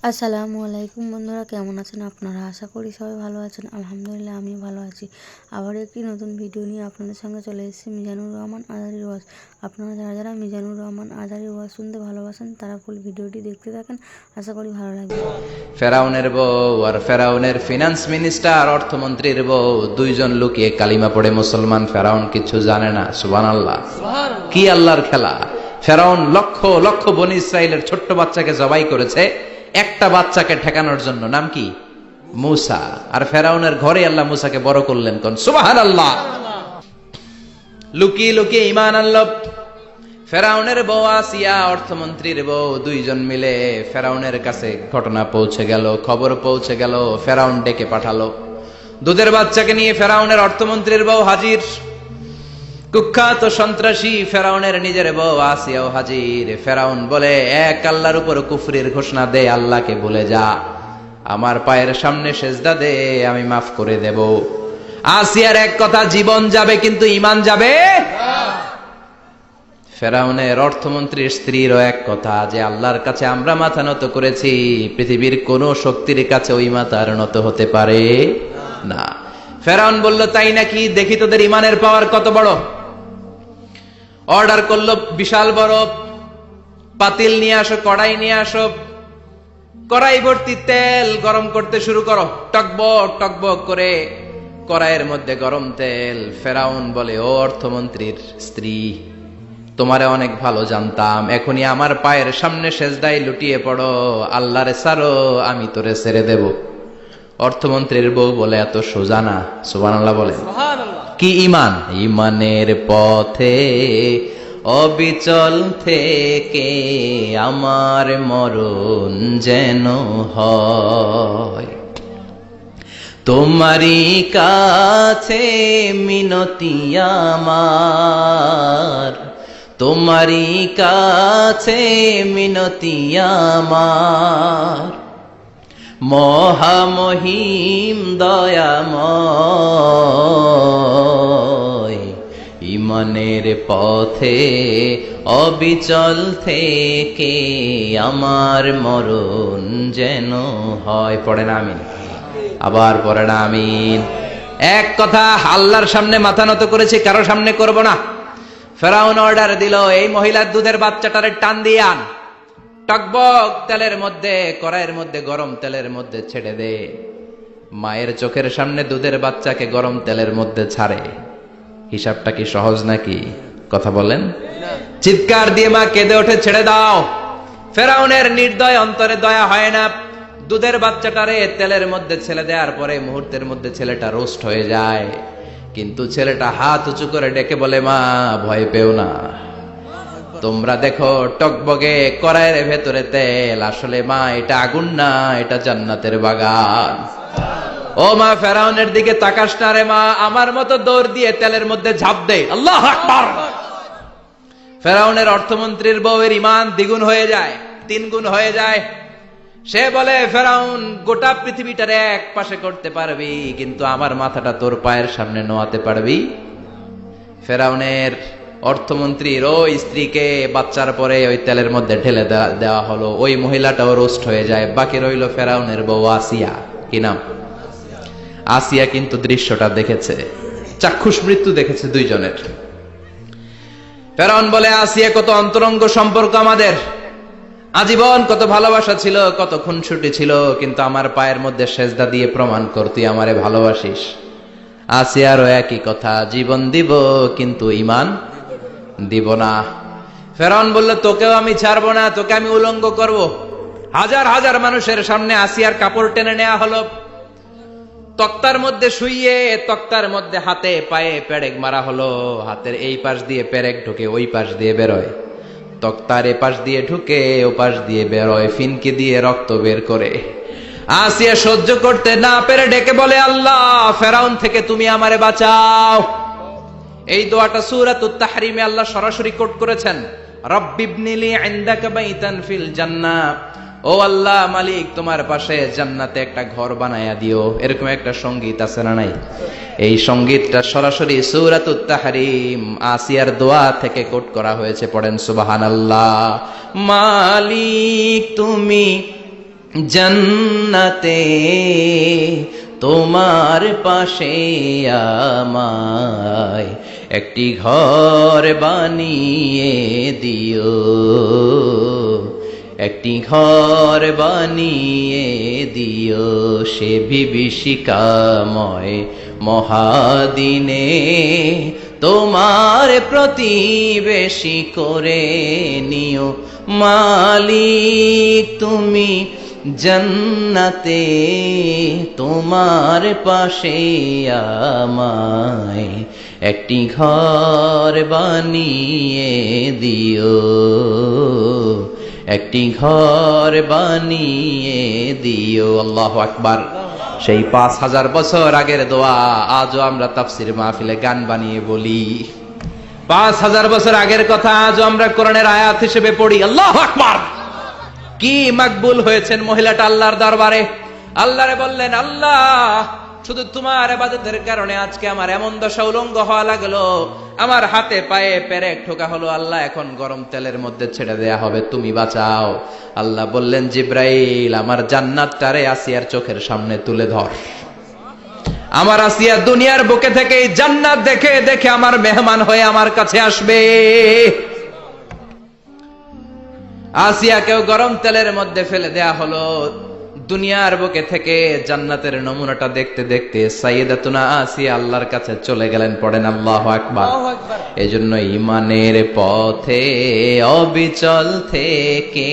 আসসালামু আলাইকুম বন্ধুরা, কেমন আছেন আপনারা? আশা করি সবাই ভালো আছেন। আলহামদুলিল্লাহ আমি ভালো আছি। আবার একটি নতুন ভিডিও নিয়ে আপনাদের সঙ্গে চলে এসেছি মিজানুর রহমান আজারির ওয়াজ। আপনারা যারা যারা মিজানুর রহমান আজারির ওয়াজ শুনতে ভালোবাসেন তারা ফুল ভিডিওটি দেখতে থাকেন, আশা করি ভালো লাগবে। ফেরাউনের বউ আর ফেরাউনের ফিনান্স মিনিস্টার অর্থমন্ত্রীর বউ দুইজন লুকিয়ে কালিমা পড়ে মুসলমান। ফেরাউন কিছু জানে না। সুবহানাল্লাহ। কি আল্লাহর খেলা! ফেরাউন লক্ষ লক্ষ বনী ইসরাইলের ছোট্ট বাচ্চাকে জবাই করেছে একটা বাচ্চাকে ঠেকানোর জন্য। নাম কি? মূসা। আর ফেরাউনের ঘরে আল্লাহ মূসাকে বড় করলেন। কোন সুবহানাল্লাহ। লুকিয়ে লুকিয়ে ঈমান আনলো। ফেরাউনের বউ আসিয়া অর্থমন্ত্রীর বউ দুইজন মিলে ফেরাউনের কাছে ঘটনা পৌঁছে গেল, খবর পৌঁছে গেল। ফেরাউন ডেকে পাঠালো। দুধের বাচ্চাকে নিয়ে ফেরাউনের অর্থমন্ত্রীর বউ হাজির। কুখ্যাত সন্ত্রাসী ফেরাউনের নিজের বউ আসিয়াও হাজির। ফেরাউন বলে, এক আল্লাহর উপর কুফরির ঘোষণা দে, আল্লাহকে ভুলে যা, আমার পায়ের সামনে সেজদা দে, আমি মাফ করে দেব। আসিয়ার এক কথা, জীবন যাবে কিন্তু ঈমান যাবে। ফেরাউনের অর্থমন্ত্রীর স্ত্রীরও এক কথা, যে আল্লাহর কাছে আমরা মাথা নত করেছি, পৃথিবীর কোন শক্তির কাছে ওই মাথার নত হতে পারে না। ফেরাউন বলল, তাই নাকি? দেখি তোদের ঈমানের পাওয়ার কত বড়। অর্ডার করলো, বিশাল বড় পাতিল নিয়ে আসো, কড়াই নিয়ে আসো, কড়াই ভর্তি তেল গরম করতে শুরু করো। টকবক টকবক করে কড়াইয়ের মধ্যে গরম তেল। ফেরাউন বলে, ও অর্থমন্ত্রীর স্ত্রী, তোমারে অনেক ভালো জানতাম, এখনই আমার পায়ের সামনে সেজদায় লুটিয়ে পড়ো, আল্লাহরে ছাড়ো, আমি তোরে ছেড়ে দেব। অর্থমন্ত্রীর বউ বলে, এত সোজা না। সুবহানাল্লাহ বলে। কি ঈমান? ঈমানের পথে অবিচল থেকে আমার মরণ যেন হয়, তোমারই কাছে মিনতি আমার, তোমারই কাছে মিনতি আমার, মহামহিম দয়াময়, ঈমানের পথে অবিচল থেকে আমার মরণ যেন হয়। পড়েন আমিন। আবার পড়েন আমিন। এক কথা, আল্লাহর সামনে মাথা নত করেছি, কারো সামনে করব না। ফেরাউন অর্ডার দিল, এই মহিলার দুধের বাচ্চাটারে টান দিয়ে আন, টকবক তেলের মধ্যে, কড়াইয়ের মধ্যে গরম তেলের মধ্যে ছেড়ে দে। মায়ের চোখের সামনে দুধের বাচ্চাকে গরম তেলের মধ্যে ছাড়ে। হিসাবটা কি সহজ নাকি? কথা বলেন। চিৎকার দিয়ে মা কেঁদে ওঠে, ছেড়ে দাও। ফেরাউনের নির্দয় অন্তরে দয়া হয় না। দুধের বাচ্চাটারে তেলের মধ্যে ছেড়ে দেওয়ার পরে মুহূর্তের মধ্যে ছেলেটা রোস্ট হয়ে যায়। কিন্তু ছেলেটা হাত উঁচু করে ডেকে বলে, মা ভয় পেও না, তোমরা দেখো টকবগে কড়াইয়ের ভেতরে তেল, আসলে মা এটা আগুন না, এটা জান্নাতের বাগান। ও মা, ফেরাউনের দিকে তাকাস না রে মা, আমার মতো দৌড় দিয়ে তেলের মধ্যে ঝাঁপ দে। আল্লাহু আকবার। ফেরাউনের অর্থমন্ত্রীর বউয়ের ঈমান দ্বিগুণ হয়ে যায়, 3 গুণ হয়ে যায়। সে বলে, ফেরাউন, গোটা পৃথিবীটারে এক পাশে করতে পারবি, কিন্তু আমার মাথাটা তোর পায়ের সামনে নোয়াতে পারবি? ফেরাউনের অর্থমন্ত্রীর ওই স্ত্রীকে বাচ্চার পরে ওই তেলের মধ্যে ঢেলে দেওয়া হলো। ওই মহিলাটাও রোস্ট হয়ে যায়। বাকি রইল ফেরাউনের বউ আসিয়া। কি নাম? আসিয়া কিন্তু দৃশ্যটা দেখেছে, চাক্ষুষ মৃত্যু দেখেছে দুইজনের। ফেরাউন বলে, আসিয়া, কত অন্তরঙ্গ সম্পর্ক আমাদের, আজীবন কত ভালোবাসা ছিল, কত খুনসুটি ছিল, কিন্তু আমার পায়ের মধ্যে সেজদা দিয়ে প্রমাণ কর তুই আমারে ভালোবাসিস। আসিয়ারও একই কথা, জীবন দিব কিন্তু ঈমান দিব না। ফেরাউন বলল, তোকেও আমি ছাড়বো না, তোকে আমি উলঙ্গ করব। হাজার হাজার মানুষের সামনে আসিয়ার কাপড় টেনে নেওয়া হলো। তক্তার মধ্যে শুইয়ে তক্তার মধ্যে হাতে পায়ে পেরেক মারা হলো। হাতের এই পাশ দিয়ে পেরেক ঢুকে ওই পাশ দিয়ে বেরোয়, তক্তার এ পাশ দিয়ে ঢুকে ও পাশ দিয়ে বেরোয়, ফিনকি দিয়ে রক্ত বের করে। আসিয়া সহ্য করতে না পেরে ডেকে বলে, আল্লাহ, ফেরাউন থেকে তুমি আমারে বাঁচাও। এই দোয়াটা সূরাতুত তাহরিমে আল্লাহ সরাসরি কোট করেছেন, রব্বিবনিলি ইনদাকা বাইতান ফিল জান্নাহ, ও আল্লাহ মালিক, তোমার পাশে জান্নাতে একটা ঘর বানায়া দিও। এরকম একটা সঙ্গীত আছে না নাই? এই সঙ্গীতটা সরাসরি সূরাতুত তাহরিম আসিয়ার দোয়া থেকে কোট করা হয়েছে। পড়েন সুবহানাল্লাহ। মালিক তুমি জান্নাতে তোমার পাশে আমায় একটি ঘর বানিয়ে দিও, একটি ঘর বানিয়ে দিও সে বিভীষিকাময় মহাদিনে, তোমার প্রতিবেশী করে নিও মালিক তুমি জান্নাতে তোমার পাশে আমায় একটি ঘর বানিয়ে দিও, একটি ঘর বানিয়ে দিও। আল্লাহু আকবার। সেই 5000 বছর আগের দোয়া আজও আমরা তাফসীর মাহফিলে গান বানিয়ে বলি। 5000 বছর আগের কথা আজও আমরা কোরআনের আয়াত হিসেবে পড়ি। আল্লাহু আকবার। কি মকবুল হয়েছেন মহিলাটা আল্লাহর দরবারে। আল্লাহরে বললেন, আল্লাহ শুধু তোমার ইবাদতের কারণে আজকে আমার এমন দশা উলঙ্গ হওয়া লাগলো, আমার হাতে পায়ে পেরেক ঠোকা হলো, আল্লাহ এখন গরম তেলের মধ্যে ছেড়ে দেয়া হবে, তুমি বাঁচাও। আল্লাহ বললেন, জিব্রাইল আমার জান্নাতটারে আসিয়ার চোখের সামনে তুলে ধর। আমার আসিয়া দুনিয়ার বুকে থেকে এই জান্নাত দেখে দেখে আমার মেহমান হয়ে আমার কাছে আসবে। আসিয়াকেও গরম তেলের মধ্যে ফেলে দেয়া হলো। দুনিয়ার বুকে থেকে জান্নাতের নমুনাটা দেখতে দেখতে সাইয়েদাতুনা আসিয়া আল্লাহর কাছে চলে গেলেন। পড়েন আল্লাহু আকবার। এজন্য ঈমানের পথে অবিচল থেকে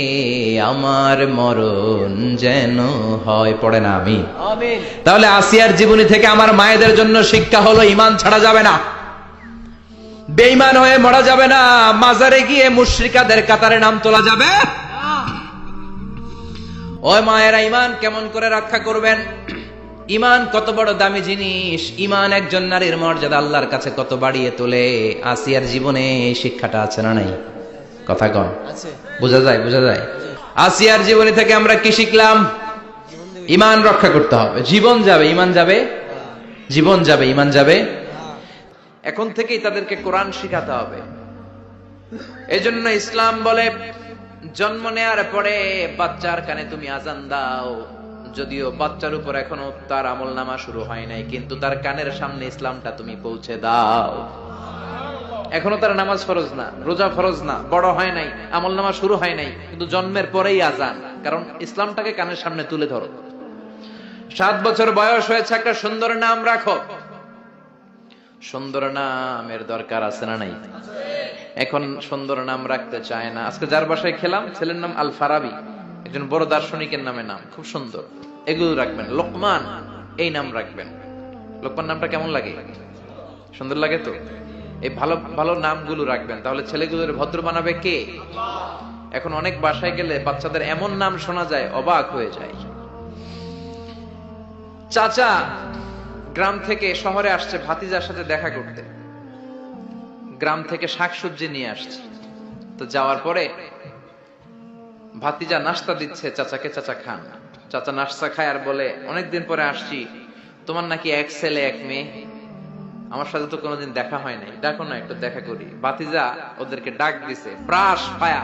আমার মরণ যেন হয়। পড়েন আমিন। তাহলে আসিয়ার জীবনী থেকে আমার মায়েদের জন্য শিক্ষা হলো, ঈমান ছাড়া যাবে না, বেঈমান হয়ে মরা যাবে না, মাজারে গিয়ে মুশরিকাদের কাতারে নাম তোলা যাবে। ওই মায়েরা ঈমান কেমন করে রক্ষা করবেন? ঈমান কত বড় দামি জিনিস, ঈমান একজন নারীর মর্যাদা আল্লাহর কাছে কত বাড়িয়ে তোলে। আসিয়ার জীবনে এই শিক্ষাটা আছে না নাই? কথা কন, বোঝা যায়? বোঝা যায়। আসিয়ার জীবনী থেকে আমরা কি শিখলাম? ঈমান রক্ষা করতে হবে। জীবন যাবে, ঈমান যাবে, জীবন যাবে, ঈমান যাবে। এখন থেকেই তাদেরকে কোরআন শিখাতে হবে। এজন্য ইসলাম বলে, জন্ম নেয়ার পরে বাচ্চার কানে তুমি আজান দাও। যদিও বাচ্চার উপর এখনো তার আমলনামা শুরু হয় নাই, কিন্তু তার কানের সামনে ইসলামটা তুমি পৌঁছে দাও। এখনো তার নামাজ ফরজ না, রোজা ফরজ না, বড় হয় নাই, আমলনামা শুরু হয় নাই, কিন্তু জন্মের পরেই আজান, কারণ ইসলামটাকে কানের সামনে তুলে ধরো। 7 বছর বয়স হয়েছে, একটা সুন্দর নাম রাখো। সুন্দর নামের দরকার আছে না নাই? এখন সুন্দর নাম রাখতে চায় না। আজকে যার বাসায় খেলাম, ছেলের নাম আল ফারাবি, একজন বড় দার্শনিকের নামে নাম, খুব সুন্দর। এগুলো রাখবেন। লোকমান এই নাম রাখবেন। লোকমান নামটা কেমন লাগে? সুন্দর লাগে তো? এই ভালো ভালো নামগুলো রাখবেন, তাহলে ছেলেগুলোর ভদ্র বানাবে কে? এখন অনেক বাসায় গেলে বাচ্চাদের এমন নাম শোনা যায়, অবাক হয়ে যায়। চাচা গ্রাম থেকে শহরে আসছে ভাতিজার সাথে দেখা করতে, গ্রাম থেকে শাকসবজি নিয়ে আসছে। তো যাওয়ার পরে ভাতিজা নাস্তা দিচ্ছে চাচাকে, চাচা খান। চাচা নাস্তা খায় আর বলে, অনেকদিন পরে আসছি, তোমার নাকি 1 ছেলে 1 মেয়ে, আমার সাথে তো কোনোদিন দেখা হয় নাই, ডাকো না একটু দেখা করি। ভাতিজা ওদেরকে ডাক দিছে, ব্রাশ ফায়া।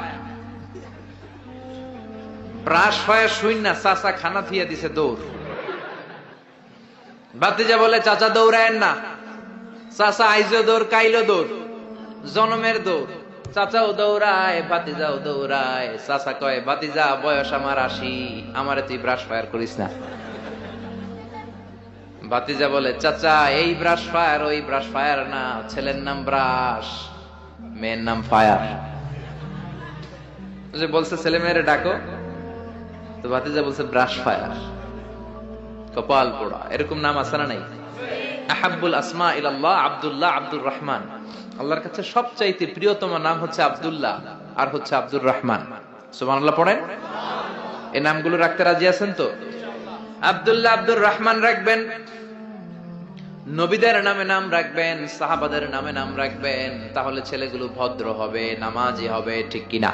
ব্রাশ ফায়া শুই না, চাচা খানা থিয়া দিছে দৌড়। ভাতিজা বলে, চাচা দৌড়ায়েন না। চাচা আইজো দৌড়, কাইলো দৌড়, জনমের দৌড়। চাচাও দৌড়ায়, ভাতিজাও দৌড়ায়। চাচা কয়, ভাতিজা বয়স আমার 80, আমারে তুই ব্রাশ ফায়ার করিস না। ভাতিজা বলে, চাচা এই ব্রাশ ফায়ার ওই ব্রাশ ফায়ার না, ছেলের নাম ব্রাশ, মেয়ের নাম ফায়ার। বলছে ছেলে মেয়েরে ডাকো, তো ভাতিজা বলছে ব্রাশ ফায়ার। কপাল পোড়া। এরকম নাম আছে না নাই? আহাব্বুল আসমা ইলাল্লাহ আব্দুল্লাহ, আব্দুর রহমান। আল্লাহর কাছে সবচাইতে প্রিয়তম নাম হচ্ছে আব্দুল্লাহ আর হচ্ছে আব্দুর রহমান। সুবহানাল্লাহ পড়েন। এই নামগুলো রাখতে রাজি আছেন তো? আব্দুল্লাহ, আব্দুর রহমান রাখবেন। নবীদের নামে নাম রাখবেন, সাহাবাদের নামে নাম রাখবেন, তাহলে ছেলেগুলো ভদ্র হবে, নামাজি হবে, ঠিক কিনা?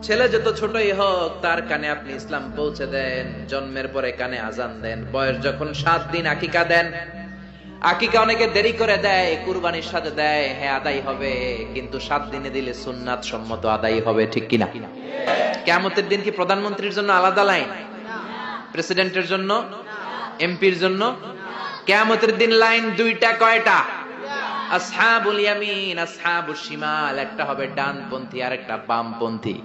ছেলে যত ছোটই হোক, তার কানে আপনি ইসলাম পৌঁছে দেন। জন্মের পরে কানে আজান দেন। বয়স যখন 7 দিন আকিকা দেন। আকিকা অনেকে দেরি করে দেয়, কুরবানির সাথে দেয়, হ্যাঁ আদায় হবে, কিন্তু 7 দিনে দিলে সুন্নাত সম্মত আদায় হবে, ঠিক কিনা? কিয়ামতের দিন কি প্রধানমন্ত্রীর জন্য আলাদা লাইন, প্রেসিডেন্টের জন্য, এমপির জন্য? কিয়ামতের দিন লাইন দুইটা, কয়টা? আসহাবুল ইয়ামিন, আসহাবুশ শিমাল, একটা হবে ডানপন্থী আর একটা বামপন্থী।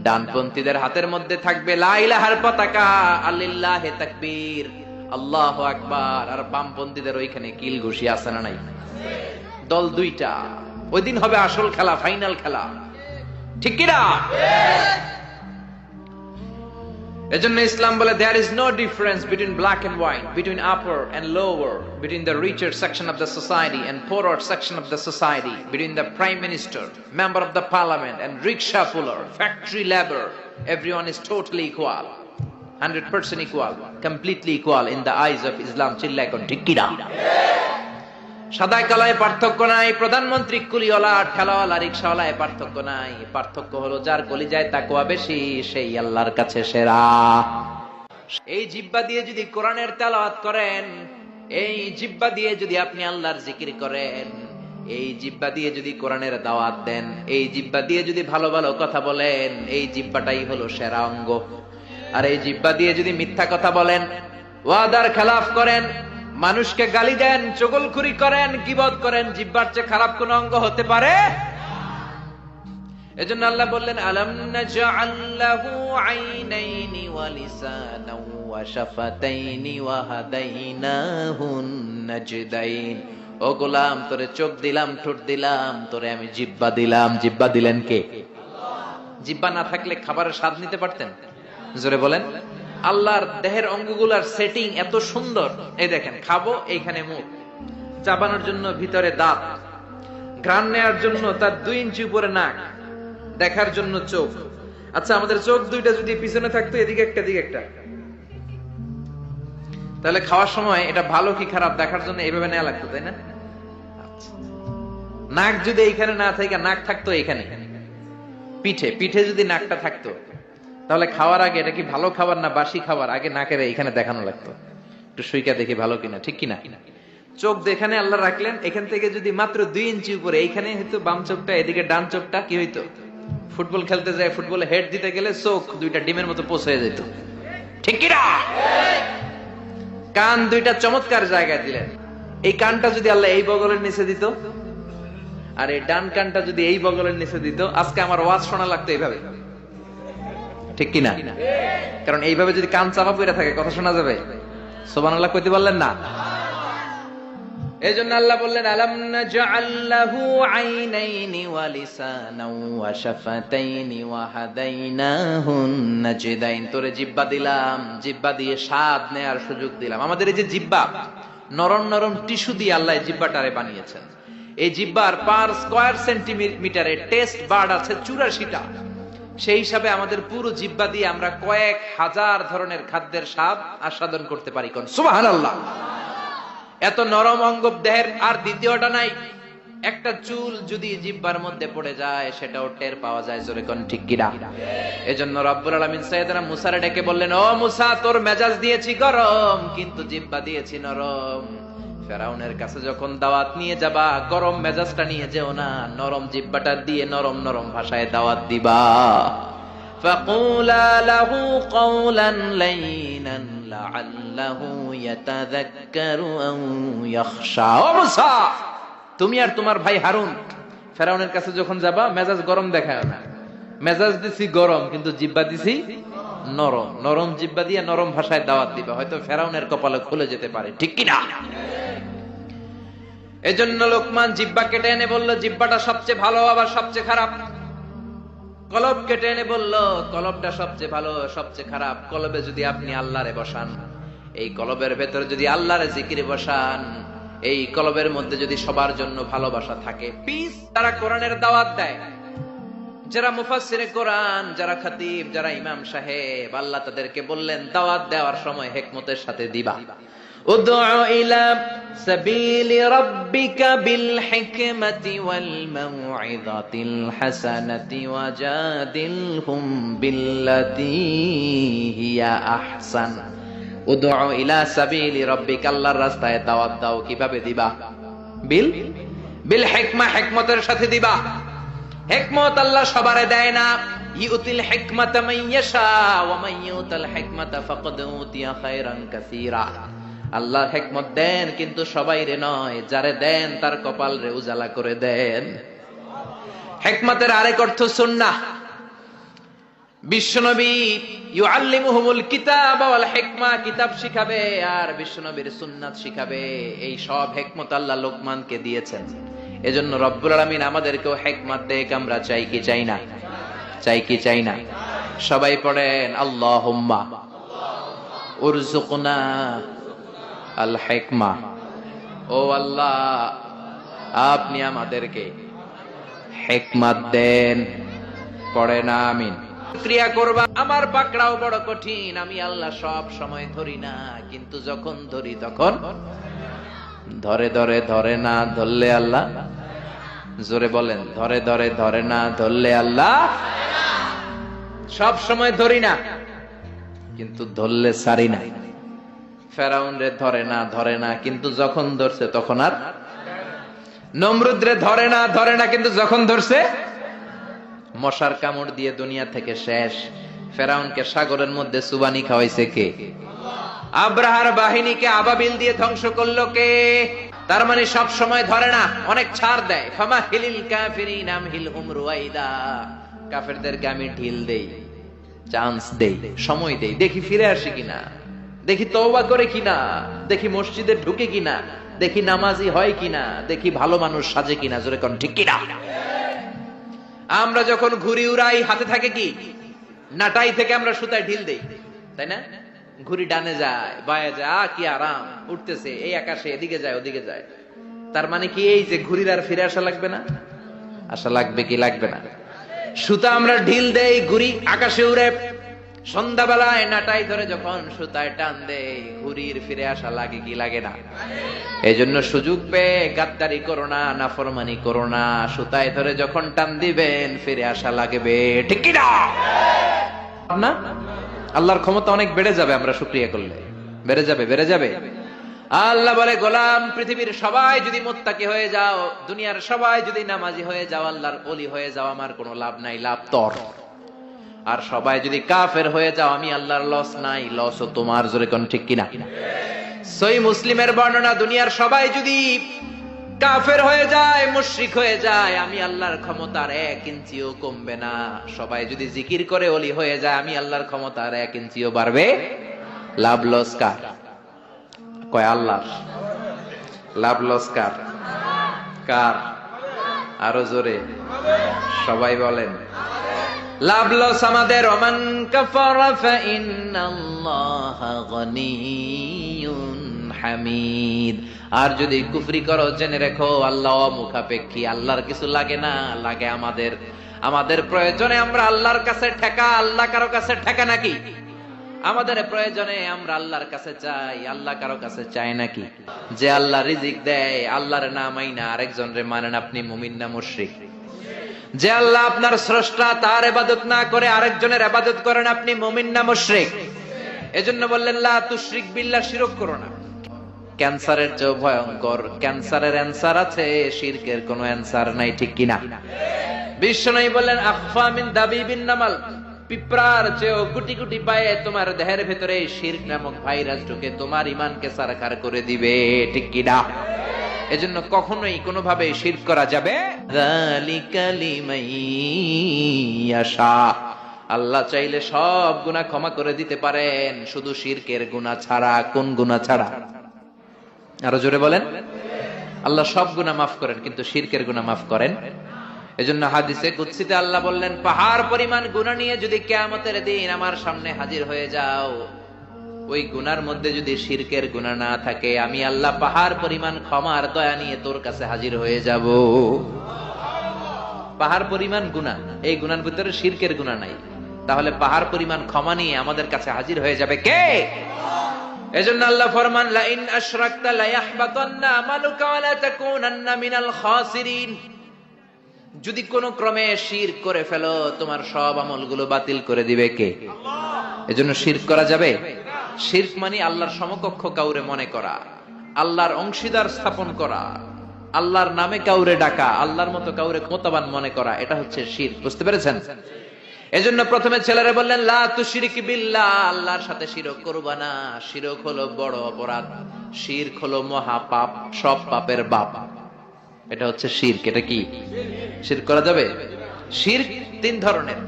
ডানপন্থীদের হাতের মধ্যে থাকবে লা ইলাহার পতাকা, আল্লিল্লাহে তাকবীর, আল্লাহু আকবার, আর বামপন্থীদের ওইখানে কিল ঘুষি আছে না নাই? দল দুইটা। ওই দিন হবে আসল খেলা, ফাইনাল খেলা, ঠিক কি না? এজন্য ইসলাম বলে there is no difference between black and white, between upper and lower, between the richer section of the society and poorer section of the society, between the prime minister, member of the parliament and rickshaw puller, factory labor. Everyone is totally equal, 100% equal, completely equal in the eyes of Islam. চিল্লায় কোন ঠিক কি না? সাদায় কালায় পার্থক্য নাই, প্রধানমন্ত্রী কুলিওয়ালা ঠেলাওয়ালা রিকশাওয়ালায় পার্থক্য নাই। পার্থক্য হলো যার কলিজায় তাকওয়া বেশি সেই আল্লাহর কাছে সেরা। এই জিহ্বা দিয়ে যদি কোরআনের তেলাওয়াত করেন, এই জিহ্বা দিয়ে যদি আপনি আল্লাহর জিকির করেন, এই জিহ্বা দিয়ে যদি কোরআনের দাওয়াত দেন, এই জিহ্বা দিয়ে যদি ভালো ভালো কথা বলেন, এই জিহ্বাটাই হলো সেরা অঙ্গ। আর এই জিহ্বা দিয়ে যদি মিথ্যা কথা বলেন, ওয়াদার খেলাফ করেন, মানুষকে গালি দেন, চগলখুরি করেন, গীবত করেন, জিহ্বার চেয়ে খারাপ কোন অঙ্গ হতে পারে? এজন্য আল্লাহ বললেন আলাম নাজআল লাহু আইনাইনি ওয়া লিসানাও ওয়া শাফাতাইনি ওয়া হাদাইনাহুন নাজদাইন। ও গোলাম, তোরে চোখ দিলাম, ঠোঁট দিলাম, তোরে আমি জিহ্বা দিলাম। জিহ্বা দিলেন কে? আল্লাহ। জিহ্বা না থাকলে খাবারের স্বাদ নিতে পারতেন? জোরে বলেন। আল্লাহর দেহের অঙ্গগুলার সেটিং এত সুন্দর। এই দেখেন, খাবো এইখানে মুখ, চাবানোর জন্য ভিতরে দাঁত, ঘ্রাণ নেয়ার জন্য তার 2 ইঞ্চি উপরে নাক, দেখার জন্য চোখ। আচ্ছা, আমাদের চোখ দুইটা যদি পিছনে থাকতো, এদিকে একটা দিকে একটা, তাহলে খাওয়ার সময় এটা ভালো কি খারাপ দেখার জন্য এইভাবে নেওয়া লাগতো, তাই না? আচ্ছা, নাক যদি এইখানে না থাকে, নাক থাকতো এইখানে পিঠে, পিঠে যদি নাকটা থাকতো, তাহলে খাওয়ার আগে এটা কি ভালো খাবার না বাসি খাবার, আগে নাকের এইখানে দেখানো লাগতো, একটু সুইকা দেখি ভালো কিনা, ঠিক কিনা? চোখ যেখানে আল্লাহ রাখলেন, এখান থেকে যদি মাত্র 2 ইঞ্চি উপরে, এইখানে হয়তো বাম চোখটা, এদিকে ডান চোখটা, কি হইতো? ফুটবল খেলতে যায়, ফুটবলে হেড দিতে গেলে চোখ দুইটা ডিমের মতো পোষ হয়ে যেত, ঠিক কিনা? কান দুইটা চমৎকার জায়গায় দিলেন। এই কানটা যদি আল্লাহ এই বগলের নিচে দিত, আর এই ডান কানটা যদি এই বগলের নিচে দিত, আজকে আমার ওয়াজ শোনা লাগতো এইভাবে, ঠিক কিনা? কারণ এইভাবে যদি কান চাপা পড়ে থাকে, কথা শোনা যাবে? সুবহানাল্লাহ কইতে পারলেন না? এজন্য আল্লাহ বললেন আলাম নাজআল লাহু আইনাইনি ওয়া লিসানাও ওয়া শাফাতাইনি ওয়া হাদাইনাহুন নাজদাইন। তোরে জিহ্বা দিলাম, জিহ্বা দিয়ে স্বাদ নেয়ার সুযোগ দিলাম। আমাদের এই যে জিহ্বা, নরম নরম টিস্যু দিয়ে আল্লাহ জিহ্বাটারে বানিয়েছেন। এই জিহ্বার পার স্কয়ার সেন্টিমিটারে টেস্ট বার্ড আছে 84টা। সেই হিসাবে আমাদের পুরো জিহ্বা দিয়ে আমরা কয়েক হাজার ধরনের খাদ্যের স্বাদ আস্বাদন করতে পারি। কোন সুবহানাল্লাহ। এত নরম অঙ্গ দেহের আর দ্বিতীয়টা নাই। একটা চুল যদি জিহ্বার মধ্যে পড়ে যায়, সেটাও টের পাওয়া যায়, জোরে কোন ঠিক কিনা? এজন্য রব্বুল আলামিন সাইয়েদনা মুসারে ডেকে বললেন, ও মুসা, তোর মেজাজ দিয়েছি গরম, কিন্তু জিহ্বা দিয়েছি নরম। ফেরাউনের কাছে যখন দাওয়াত নিয়ে যাবা, গরম মেজাজটা নিয়ে যেও না, নরম জিহ্বাটা দিয়ে নরম নরম ভাষায় দাওয়াত দিবা। ফাকুলা লাহু কওলান লাইনান লাআল্লাহু ইয়াতাযাক্কারু আও ইয়াখশা। ও মুসা, তুমি আর তোমার ভাই হারুন ফেরাউনের কাছে যখন যাবা, মেজাজ গরম দেখায় না। মেজাজ দিছি গরম, কিন্তু জিহ্বা দিছি নরম। নরম জিহ্বা দিয়ে নরম ভাষায় দাওয়াত দিবা, হয়তো ফেরাউনের কপালে খুলে যেতে পারে, ঠিক কি না? এজন্য লোকমান জিহ্বা কেটে এনে বলল, জিহ্বাটা সবচেয়ে ভালো আবার সবচেয়ে খারাপ। কলব কেটে এনে বলল, কলবটা সবচেয়ে ভালো সবচেয়ে খারাপ। কলবে যদি আপনি আল্লাহরে বসান, এই কলবের ভেতরে যদি আল্লাহরে জিকিরে বসান, এই কলবের মধ্যে যদি সবার জন্য ভালোবাসা থাকে, পিস। তারা কোরআনের দাওয়াত দেয়, যারা মুফাসসিরে কোরআন, যারা খতিব, যারা ইমাম সাহেব, আল্লাহ তাদেরকে বললেন দাওয়াত দেওয়ার সময় হিকমতের সাথে দিবা। উদউ ইলা সাবিলি রাব্বিকা বিল হিকমাতি ওয়াল মাউইযাতিল হাসানাতি ওয়াজাদিলহুম বিল্লাতী হিয়া আহসান। উদউ ইলা সাবিলি রাব্বিকা, আল্লাহর রাস্তায় দাওয়াত দাও। কিভাবে দিবা? বিল বিল হিকমা, হিকমতের সাথে দিবা। হিকমত আল্লাহ সবারে দেয় না। ইউতিল হিকমাতা মান ইয়াশা ওয়া মান ইউতাল হিকমাতা ফাকাদ উতিয়া খায়রান কাসীরা। আল্লাহ হিকমত দেন কিন্তু সবাইরে নয়, যারে দেন তার কপাল রে উজালা করে দেন। হিকমতের আরেক অর্থ সুন্নাহ। বিশ্বনবী ইউআল্লিমুহুমুল কিতাব ওয়াল হিকমা, কিতাব শিখাবে আর বিশ্বনবীর সুন্নাত শিখাবে। এই সব হিকমত আল্লাহ লোকমানকে দিয়েছেন। এজন্য রব্বুল আলামিন আমাদেরকেও হিকমত দেক। আমরা চাই কি চাই না? চাই কি চাই না? সবাই পড়েন আল্লাহুম্মা উরযুকনা আল হিকমা। ও আল্লাহ, আপনি আমাদেরকে হিকমত দেন। পড়েন আমিন। ক্রিয়া করবা। আমার পাকড়াও বড় কঠিন, আমি আল্লাহ সব সময় ধরি না, কিন্তু যখন ধরি তখন ধরে ধরে ধরে না ধরলে আল্লাহ। জোরে বলেন, ধরে ধরে ধরে না ধরলে আল্লাহ। সব সময় ধরি না, কিন্তু ধরলে সারি না। ফেরাউন রে ধরে না কিন্তু যখন ধরছে তখন আর। নমরুদ রে ধরে না কিন্তু যখন ধরছে মশার কামড় দিয়ে দুনিয়া থেকে শেষ। ফেরাউনকে সাগরের মধ্যে সুবানি খাওয়াইছে কে? আব্রাহার বাহিনীকে আবাবিল দিয়ে ধ্বংস করলো কে? তার মানে সব সময় ধরে না, অনেক ছাড় দেয়। ফামাহিলিল কাফিরিন আমহিলহুম রুয়াইদা, কাফেরদেরকে আমি ঢিল দেই, চান্স দেই, সময় দেই, দেখি ফিরে আসে কিনা, দেখি তওবা করে কিনা, দেখি মসজিদে ঢুকে কিনা, দেখি নামাজি হয় কিনা, দেখি ভালো মানুষ সাজে কিনা। জোরে কোন ঠিক কিনা? আমরা যখন ঘুড়ি উড়াই হাতে থাকে কি? নাটাই থেকে আমরা সুতায় ঢিল দেই, তাই না? ঘুড়ি ডানে যায়, বায়ে যায়, কি আরাম, উঠতেছে এই আকাশে, এদিকে যায় ওদিকে যায়। তার মানে কি এই যে ঘুড়ির আর ফিরে আসা লাগবে না? আসা লাগবে কি লাগবে না? সুতা আমরা ঢিল দেই, ঘুড়ি আকাশে উড়ে। সন্ধ্যাবেলায় নাটাই ধরে যখন সুতায় টান দেয়, ঘুড়ির ফিরে আসা লাগে কি লাগে না? এই জন্য সুযোগ পেয়ে গাদ্দারি করো না, নাফরমানি করো না। সুতায় ধরে যখন টান দিবেন ফিরে আসা লাগবে, ঠিক কি না? না, আল্লাহর ক্ষমতা অনেক বেড়ে যাবে আমরা শুকরিয়া করলে। বেড়ে যাবে, বেড়ে যাবে। আল্লাহ বলে, গোলাম, পৃথিবীর সবাই যদি মুত্তাকি হয়ে যাও, দুনিয়ার সবাই যদি নামাজি হয়ে যাও, আল্লাহর ওলি হয়ে যাও, আমার কোনো লাভ নাই, লাভ তোর। আর সবাই যদি কাফের হয়ে যাও, আমি আল্লাহর লস নাই, লসও তোমার। জোরে কোন ঠিক কিনা? সহিহ মুসলিমের বর্ণনা, দুনিয়ার সবাই যদি কাফের হয়ে যায়, মুশরিক হয়ে যায়, আমি আল্লাহর ক্ষমতার 1 ইঞ্চিও কমবে না। সবাই যদি জিকির করে ওলি হয়ে যায়, আমি আল্লাহর ক্ষমতার 1 ইঞ্চিও বাড়বে। লাভ লস কার? কয় আল্লাহর। লাভ লস কার? কার? আরো জোরে সবাই বলেন। লাভ লস আমাদের। ওমান কাফারা ফাইন্নাল্লাহা গনিয়্যুন হামিদ। আর যদি কুফরি করো, জেনে রেখো আল্লাহ মুখাপেক্ষী, আল্লাহর কিছু লাগে না, লাগে আমাদের। আমাদের প্রয়োজনে আমরা আল্লাহর কাছে ঠেকা, আল্লাহ কারো কাছে ঠেকা নাকি? আমাদের প্রয়োজনে আমরা আল্লাহর কাছে চাই, আল্লাহ কারো কাছে চায় নাকি? যে আল্লাহ রিজিক দেয়, আল্লাহর না মাইনা আরেকজন রে মানেন, আপনি মুমিন না মুশরিক? যে আল্লাহ আপনার স্রষ্টা, তার ইবাদত না করে আরেকজনের ইবাদত করেন, আপনি মুমিন না মুশরিক? এজন্য বললেন লা তুশরিক বিল্লাহ, শিরক করো না। ক্যান্সারের চেয়ে ভয়ঙ্কর, ক্যান্সারের অ্যানসার আছে, শিরকের কোনো অ্যানসার নাই, ঠিক কিনা? বিশ্বনবী বললেন আখফা মিন দাবিবিন নামাল, পিঁপড়ার চেয়েও গুটি গুটি পায়ে তোমার দেহের ভেতরে শিরক নামক ভাইরাস ঢুকে তোমার ঈমানকে সারখার করে দিবে, ঠিক কিনা? এজন্য কখনোই কোনোভাবে শিরক করা যাবে। যালিকা লিমান ইয়াশা, আল্লাহ চাইলে সব গুনাহ ক্ষমা করে দিতে পারেন, শুধু শিরকের গুনাহ ছাড়া। কোন গুনাহ ছাড়া? আরো জোরে বলেন। আল্লাহ সব গুনাহ মাফ করেন, কিন্তু শিরকের গুনাহ মাফ করেন। এজন্য হাদিসে কুদসিতে আল্লাহ বললেন, পাহাড় পরিমাণ গুনাহ নিয়ে যদি কিয়ামতের দিন আমার সামনে হাজির হয়ে যাও, ওই গুনার মধ্যে যদি শিরকের গুনাহ না থাকে, আমি আল্লাহ পাহাড় পরিমাণ ক্ষমার দয়া নিয়ে তোর কাছে হাজির হয়ে যাব। পাহাড় পরিমাণ গুনাহ, এই গুনার ভিতরে শিরকের গুনাহ নাই, তাহলে পাহাড় পরিমাণ ক্ষমা নিয়ে আমাদের কাছে হাজির হয়ে যাবে কে? এজন্য আল্লাহ ফরমান, লা ইন আশরাকতা লা ইয়াহবাতান্না আমালুকা ওয়া লা তাকুনান্না মিনাল খাসিরিন। যদি কোন ক্রমে শিরক করে ফেলো, তোমার সব আমলগুলো বাতিল করে দিবে কে? আল্লাহ। এজন্য শিরক করা যাবে? শিরক মানে আল্লাহর সমকক্ষ কাউরে মনে করা, আল্লাহর অংশীদার স্থাপন করা, আল্লাহর নামে কাউরে ডাকা, আল্লাহর মতো কাউরে ক্ষমতাবান মনে করা, এটা হচ্ছে শিরক। বুঝতে পেরেছেন? এজন্য প্রথমে ছেলেরা বললেন লা তুশরিক বিল্লাহ, আল্লাহর সাথে শিরক করবা না। শিরক হলো বড় অপরাধ, শিরক হলো মহা পাপ, সব পাপের বাপ। এটা হচ্ছে শিরক। এটা কি শিরক করা যাবে? শিরক তিন ধরনের।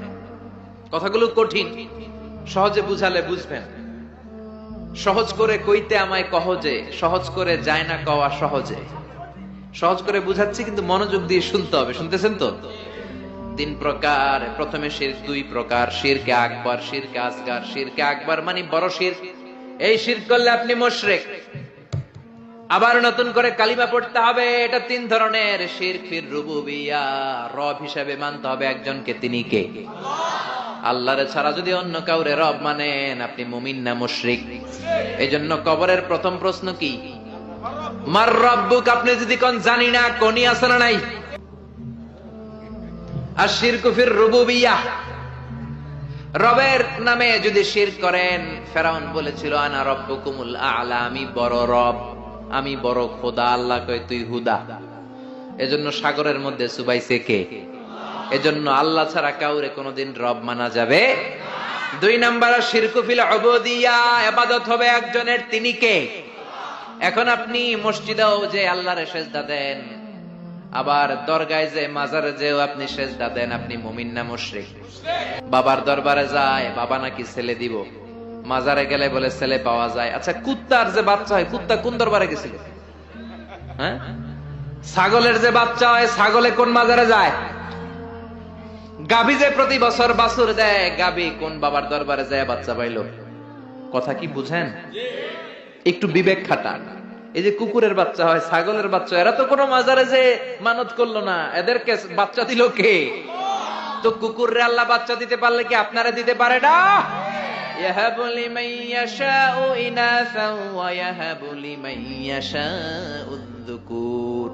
কথাগুলো কঠিন, সহজে বুঝালে বুঝবেন। সহজ করে কইতে আমায় কহজে, সহজ করে যায় না কওয়া সহজে। সহজ করে বুঝাচ্ছি, কিন্তু মনোযোগ দিয়ে শুনতে হবে। শুনতেছেন তো? তিন প্রকার। প্রথমে শিরক দুই প্রকার, শিরকে আকবার, শিরকে আসগার। শিরকে আকবার মানে বড় শিরক, এই শিরক করলে আপনি মুশরিক, আবার নতুন করে কালিমা পড়তে হবে। এটা তিন ধরনের। শিরক ফির রুবুবিয়া, রব হিসাবে মানতে হবে একজনকে। তিনি কে? আল্লাহরে ছাড়া যদি অন্য কাউরে রব মানেন, আপনি মুমিন না মুশরিক? এই জন্য কবরের প্রথম প্রশ্ন কি? মার রব্বুক। আপনি যদি কোন জানি না, কোনই আছে না নাই? আর শিরকু ফির রুবুবিয়া, রবের নামে যদি শিরক করেন, ফেরাউন বলেছিল আনা রব্বুকুমুল আ'লা, আমি বড় রব, আমি বড় খোদা। আল্লাহ কয় তুই হুদা। এজন্য সাগরের মধ্যে সুবাইছে কে? এজন্য আল্লাহ ছাড়া কাউরে কোনোদিন রব মানা যাবে। দুই নাম্বার শিরকু ফিল উবুদিয়া, ইবাদত হবে একজনের। তিনি কে? এখন আপনি মসজিদেও যে আল্লাহরে সেজদা দেন, আবার দরগায় যে মাজারে যেও আপনি সেজদা দেন, আপনি মুমিন না মুশরিক? বাবার দরবারে যায়, বাবা নাকি ছেলে দিব, মাজারে গেলে বলে ছেলে পাওয়া যায়। আচ্ছা, কুত্তার যে বাচ্চা হয়, কুত্তা কোন দরবারে গেছিল? হ্যাঁ? ছাগলের যে বাচ্চা হয়, ছাগলে কোন মাজারে যায়? গাভী যে প্রতি বছর বাছুর দেয়, গাভী কোন বাবার দরবারে যায় বাচ্চা পাইলো? কথা কি বুঝেন? একটু বিবেক খাটান। এই যে কুকুরের বাচ্চা হয়, ছাগলের বাচ্চা, এরা তো কোনো মাজারে যে মানত করলো না, এদেরকে বাচ্চা দিল কে? তো কুকুররে আল্লাহ বাচ্চা দিতে পারলে কি আপনারা দিতে পারে না? ইয়াহাবু লিমান ইয়াশাউ ইনাসা ওয়া ইয়াহাবু লিমান ইয়াশাউ যুকুর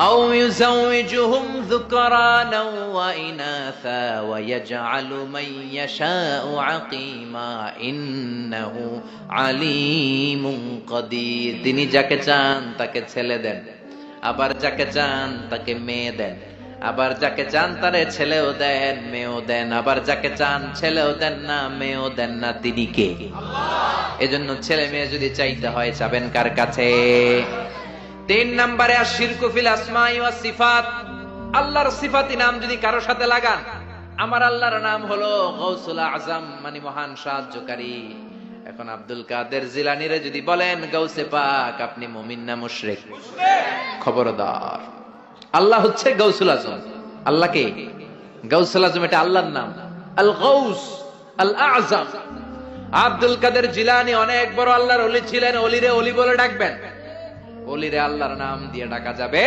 আও ইউযাওইজুহুম যুকরানা ওয়া ইনাসা ওয়া ইয়াজআলু মান ইয়াশাউ আকীমা ইন্নাহু আলীমুন কাদির। তিনি যাকে চান তাকে ছেলে দেন, আবার যাকে চান তাকে মেয়ে দেন, আবার যাকে চান তারে ছেলেও দেন মেয়েও দেন, আবার যাকে চান ছেলেও দেন না মেয়েও দেন না। তিনি কে? এজন্য ছেলে মেয়ে যদি চাইতে হয়, চাবেন কার কাছে? তিন নম্বরে আশিরকু ফিল আসমাই ওয়াস সিফাত, আল্লাহর সিফাতি নাম যদি কারো সাথে লাগান। আমার আল্লাহর নাম হলো গাউসুল আজম, মানে মহান সাহায্যকারী। এখন আব্দুল কাদের জিলানীরে যদি বলেন গাউসে পাক, আপনি মুমিন না মুশরিক? খবরদার। আল্লাহ হচ্ছে গাউসুল আজম। আল্লাহ কে? গাউসুল আজম, এটা আল্লাহর নাম। আল গাউস আল আজম। আব্দুল কাদের জিলানী অনেক বড় আল্লাহর ওলি ছিলেন। ওলিরে ওলি বলে ডাকবেন? ওলিরে আল্লাহর নাম দিয়ে ডাকা যাবে?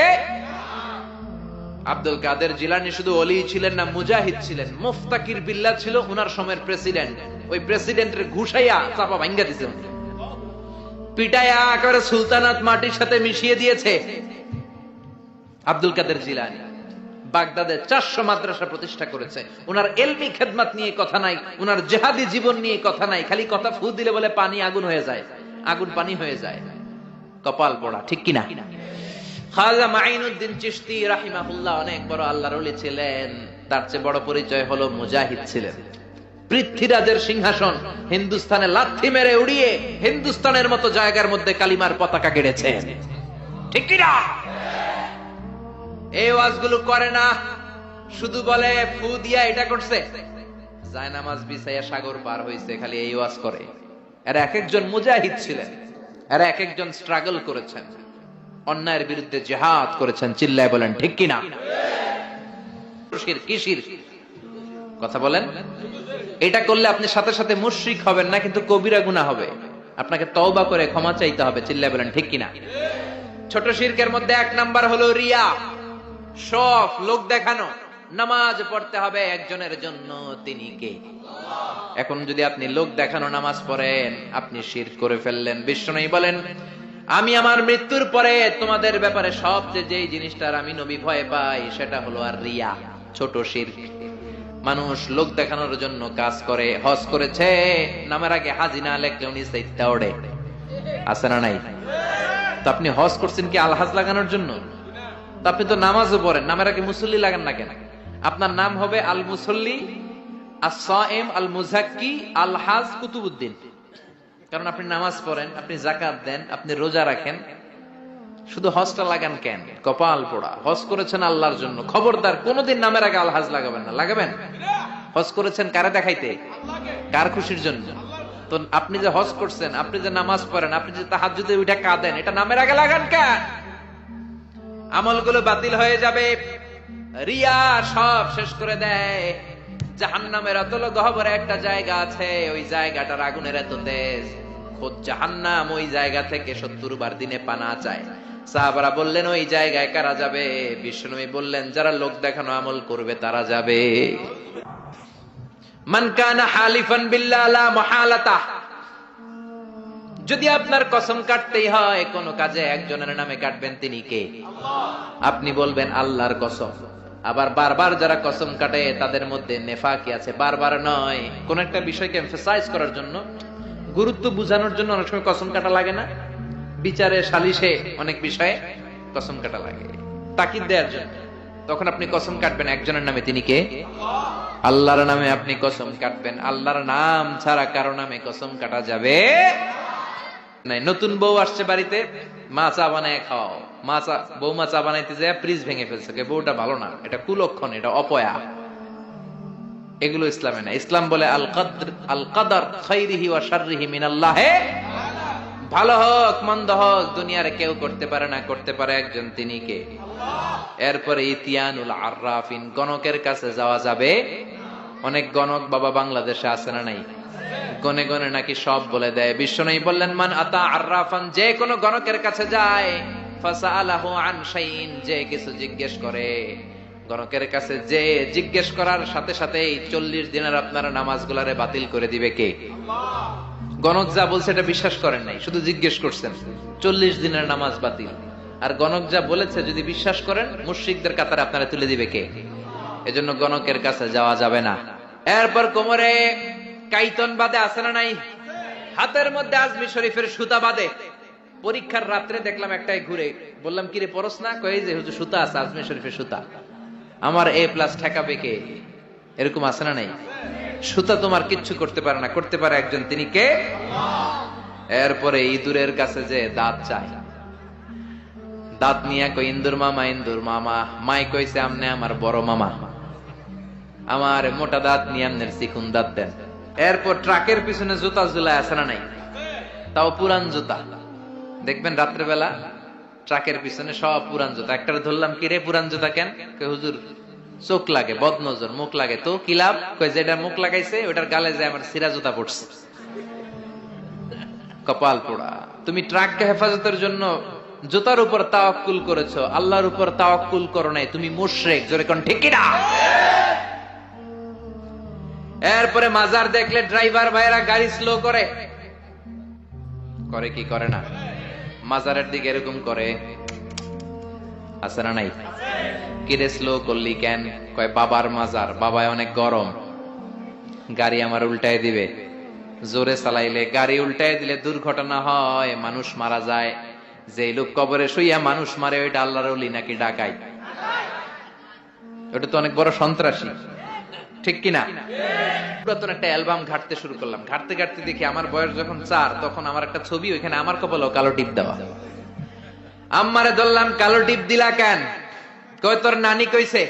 আব্দুল কাদের জিলানী শুধু ওলি ছিলেন না, মুজাহিদ ছিলেন। মুফতাকির বিল্লাহ ছিল ওনার সময়ের প্রেসিডেন্ট। ওই প্রেসিডেন্টের ঘুষাইয়া চাপা ভাঙ্গা দিয়েছেন, পিটাইয়া একেবারে সুলতানাত মাটির সাথে মিশিয়ে দিয়েছে আব্দুল কাদের জিলানী। বাগদাদে 400 মাদ্রাসা প্রতিষ্ঠা করেছে। ওনার এলমি খেদমত নিয়ে কথা নাই, ওনার জিহাদি জীবন নিয়ে কথা নাই। খালি কথা ফু দিলে বলে পানি আগুন হয়ে যায়, আগুন পানি হয়ে যায়। কপাল পোড়া, ঠিক কিনা? খাজা মাইনুদ্দিন চিশতি রাহিমাহুল্লাহ অনেক বড় আল্লাহর ওলি ছিলেন। তার চেয়ে বড় পরিচয় হলো মুজাহিদ ছিলেন। পৃথ্বীরাজের সিংহাসন হিন্দুস্তানে লাথি মেরে উড়িয়ে হিন্দুস্তানের মতো জায়গার মধ্যে কালিমার পতাকা গেড়েছেন, ঠিক কিনা? এই ওয়াজগুলো করে না, শুধু বলে ফু দিয়া এটা করছে, যায় নামাজ বিছাইয়া সাগর পার হইছে, খালি এই ওয়াজ করে। এরা এক একজন মুজাহিদ ছিলেন, এরা এক একজন স্ট্রাগল করেছেন, অন্যায়ের বিরুদ্ধে জিহাদ করেছেন। চিল্লায় বলেন ঠিক কিনা? কিসির কথা বলেন? এটা করলে আপনি সাথে সাথে মুশরিক হবেন না, কিন্তু কবিরা গুনাহ হবে। আপনাকে তওবা করে ক্ষমা চাইতে হবে। চিল্লায় বলেন ঠিক কিনা? ছোট শিরকের মধ্যে এক নাম্বার হলো রিয়া, শখ, লোক দেখানো। নামাজ পড়তে হবে একজনের জন্য, তিনি কে? এখন যদি আপনি লোক দেখানো নামাজ পড়েন, আপনি শিরক করে ফেললেন। বিশ্বনবী বলেন, আমি আমার মৃত্যুর পরে তোমাদের ব্যাপারে সবচেয়ে যেই জিনিসটার আমি নবী ভয় পাই, সেটা হলো আর রিয়া, ছোট শিরক। মানুষ লোক দেখানোর জন্য কাজ করে। হজ করেছে, নামের আগে হাজি না লেখলেও নিচে ইত্যা ওড়ে, আছে না নাই? তো আপনি হজ করছেন কি আলহাজ লাগানোর জন্য? তো আপনি তো নামাজও পড়েন, নামের আগে মুসল্লি লাগান না কেন? আপনার নাম হবে আল মুসল্লি, আস-সায়েম, আল মুজাক্কি, আল হাজ কুতুবউদ্দিন। কারণ আপনি নামাজ পড়েন, আপনি যাকাত দেন, আপনি রোজা রাখেন। শুধু হজটা লাগান কেন? কপাল পোড়া। হজ করেছেন আল্লাহর জন্য, খবরদার কোনোদিন নামের আগে আলহাজ লাগাবেন না। লাগাবেন? হজ করেছেন কারে দেখাইতে? কার খুশির জন্য? তো আপনি যে হজ করছেন, আপনি যে নামাজ পড়েন, আপনি যে তাহাজ্জুদে উঠে কাঁদেন, এটা নামের আগে লাগান কেন? আমলগুলো বাতিল হয়ে যাবে, রিয়া সব শেষ করে দেয়। জাহান্নামের অতল গহ্বরে একটা জায়গা আছে, ওই জায়গাটার আগুনের এত তেজ, খোদ জাহান্নাম ওই জায়গা থেকে 70 বার দিনে পানা চায়। সাহাবারা বললেন ওই জায়গায় কারা যাবে? বিশ্বনবী বললেন যারা লোক দেখানো আমল করবে তারা যাবে। মান কানা হালিফান বিল্লাহ লা মুহালাতা, যদি আপনার কসম কাটতেই হয় কোন কাজে, একজনের নামে কাটবেন, তিনি কে? আপনি বলবেন আল্লাহর কসম। আবার বারবার যারা কসম কাটে তাদের মধ্যে নেফাকি আছে। বারবার নয়, কোন একটা বিষয়কে এমফাসাইজ করার জন্য, গুরুত্ব বোঝানোর জন্য অনেক সময় কসম কাটা লাগে না? বিচারে, সালিশে, অনেক বিষয়ে কসম কাটা লাগে তাকিদ দেওয়ার জন্য। তখন আপনি কসম কাটবেন একজনের নামে, তিনি কে? আল্লাহর নামে আপনি কসম কাটবেন। আল্লাহর নাম ছাড়া কারো নামে কসম কাটা যাবে নাই। নতুন বউ আসছে বাড়িতে, মা চা বানায় খাওয়াও। বৌমা চা বানাইতে যায় ফ্রিজ ভেঙে ফেলছে, বউটা ভালো না, এটা কুলক্ষণ, এটা অপয়া। এগুলো ইসলামে না। ইসলাম বলে আল কদর খাইরিহি ওয়া শাররিহি মিনাল্লাহ, ভালো হোক মন্দ হোক দুনিয়ার কেউ করতে পারে না, করতে পারে একজন, তিনি কে? এরপরে ইতিয়ানুল আররাফিন, গণকের কাছে যাওয়া যাবে। অনেক গণক বাবা বাংলাদেশে আছে না নাই? গনে গনে নাকি সব বলে দেয়। বিশ্বনবী বললেন মান আতা আররাফান, যে কোন গণকের কাছে যায়, ফাসাআলাহু আন শাইইন, যে কিছু জিজ্ঞেস করে, গণকের কাছে যে জিজ্ঞেস করার সাথে সাথেই 40 দিনের আপনার নামাজগুলারে বাতিল করে দিবে কে? গণক যা বলছে এটা বিশ্বাস করেন নাই, শুধু জিজ্ঞেস করছেন, 40 দিনের নামাজ বাতিল। আর গণক যা বলেছে যদি বিশ্বাস করেন, মুশরিকদের কাতারে আপনারা তুলে দিবে কে? এজন্য গণকের কাছে যাওয়া যাবে না। এরপর কোমরে কাইতন বাদে আছে না নাই? হাতের মধ্যে আজমি শরীফের সুতা বাদে। পরীক্ষার রাত্রে দেখলাম একটাই ঘুরে, বললাম কিরে পরশ না? কই যে হুজুর সুতা আছে, আজমি শরীফের সুতা। আমার A+ ঠেকাবে কে? এরকম আছে না নাই? সুতা তোমার কিচ্ছু করতে পারে না, করতে পারে একজন, তিনি কে? এরপরে ইঁদুরের কাছে যে দাঁত চাই, দাঁত নিয়ে কই ইন্দুর মামা, ইন্দুর মামা। মাই কইছে আমনে আমার বড় মামা, আমার মোটা দাঁত নিয়ে আমনের চিকুন দাঁত দেন। এরপর ট্রাকের পিছনে জুতা ঝুলায় আছে না নাই? তাও পুরান জুতা। দেখবেন রাত্রেবেলা ট্রাকের পিছনে সব পুরান জুতা। একটারে ধরলাম, কি রে পুরান জুতা কেন? হুজুর চোখ লাগে, বদনজর, মুখ লাগে। তো কি লাভ? কই যেটা মুখ লাগাইছে ওটার গালে যায় আমার সিরা জুতা পড়ছে। কপাল পোড়া। তুমি ট্রাককে হেফাজতের জন্য জুতার উপর তাওয়াক্কুল করেছো, আল্লাহর উপর তাওয়াক্কুল করো নাই, তুমি মুশরিক। জোরে কোন ঠিক কি না? এরপরে মাজার দেখলে ড্রাইভার ভাইরা গাড়ি স্লো করে, করে কি করে না? মাজারের দিকে এরকম করে, আছে না নাই? কিরে স্লো করলি কেন? কয় বাবার মাজার, বাবায় অনেক গরম, গাড়ি আমার উল্টায় দিবে। জোরে চালাইলে, গাড়ি উল্টায় দিলে দুর্ঘটনা হয়, মানুষ মারা যায়। যে লোক কবরে শুইয়া মানুষ মারে ওইটা আল্লাহর ওলি নাকি ডাকাই? ওটা তো অনেক বড় সন্ত্রাসী, ঠিক কিনা? পুরাতন একটা অ্যালবাম ঘাটতে শুরু করলাম, ঘাটতে ঘাটতে দেখি আমার বয়স যখন 4, তখন আমার একটা ছবি, ওইখানে আমার কপালেও কালো টিপ দেওয়া। আম্মারে ধরলাম, কালো টিপ দিলা কেন? কয় তোর নানি কইছে।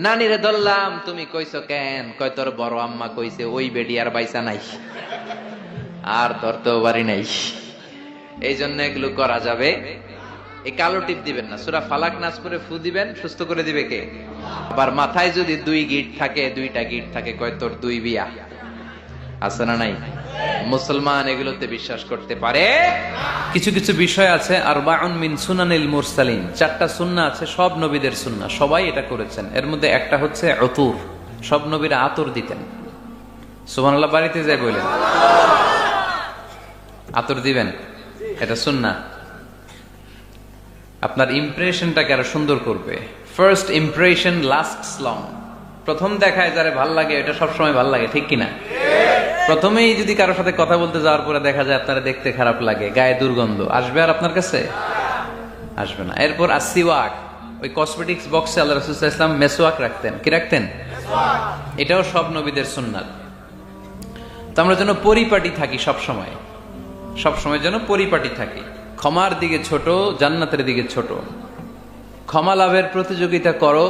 নানিরে ধরলাম, তুমি কইছো কেন? কয় তোর বড় আম্মা কইছে, ওই বেডি আর বাইসা নাই, আর ধরতেও পারি নাই। এই জন্য এগুলো করা যাবে। এই কালো টিপ দিবেন না। সূরা ফালাক নাস করে ফু দিবেন, সুস্থ করে দিবে কে? আবার মাথায় যদি 2 গিট থাকে, 2টা গিট থাকে, কয় তোর 2 বিয়া, আছে না নাই? মুসলমান এগুলোতে বিশ্বাস করতে পারে। কিছু কিছু বিষয় আছে, আরবাউন মিন সুনানিল মুরসালিন, 4টা সুন্নাহ আছে, সব নবীদের সুন্নাহ, সবাই এটা করেছেন। এর মধ্যে একটা হচ্ছে উতুর, সব নবীরা আতর দিতেন। সুবহানাল্লাহ, বাড়িতে যাই বলেন আতর দিবেন, এটা সুন্নাহ। আপনার ইমপ্রেশনটাকে আরো সুন্দর করবে। First impression lasts long. প্রথম দেখায় যারে ভাল লাগে এটা সবসময় ভাল লাগে, ঠিক কিনা? প্রথমেই যদি কারোর সাথে কথা বলতে যাওয়ার পরে দেখা যায় আপনারা দেখতে খারাপ লাগে, গায়ে দুর্গন্ধ, আসবে আর আপনার কাছে? আসবে না। এরপর আসিওয়াক, ওই কসমেটিক্স বক্সে আল্লাহ রাসূল সাল্লাল্লাহু আলাইহি ওয়াসাল্লাম মেসওয়াক রাখতেন। কি রাখতেন? এটাও সব নবীদের সুন্নাত। তো আমরা যেন পরিপাটি থাকি সবসময়, সবসময় যেন পরিপাটি থাকি। ক্ষমার দিকে ছোট, জান্নাতের দিকে ছোট। ক্ষমা লাভের প্রতিযোগিতা করো,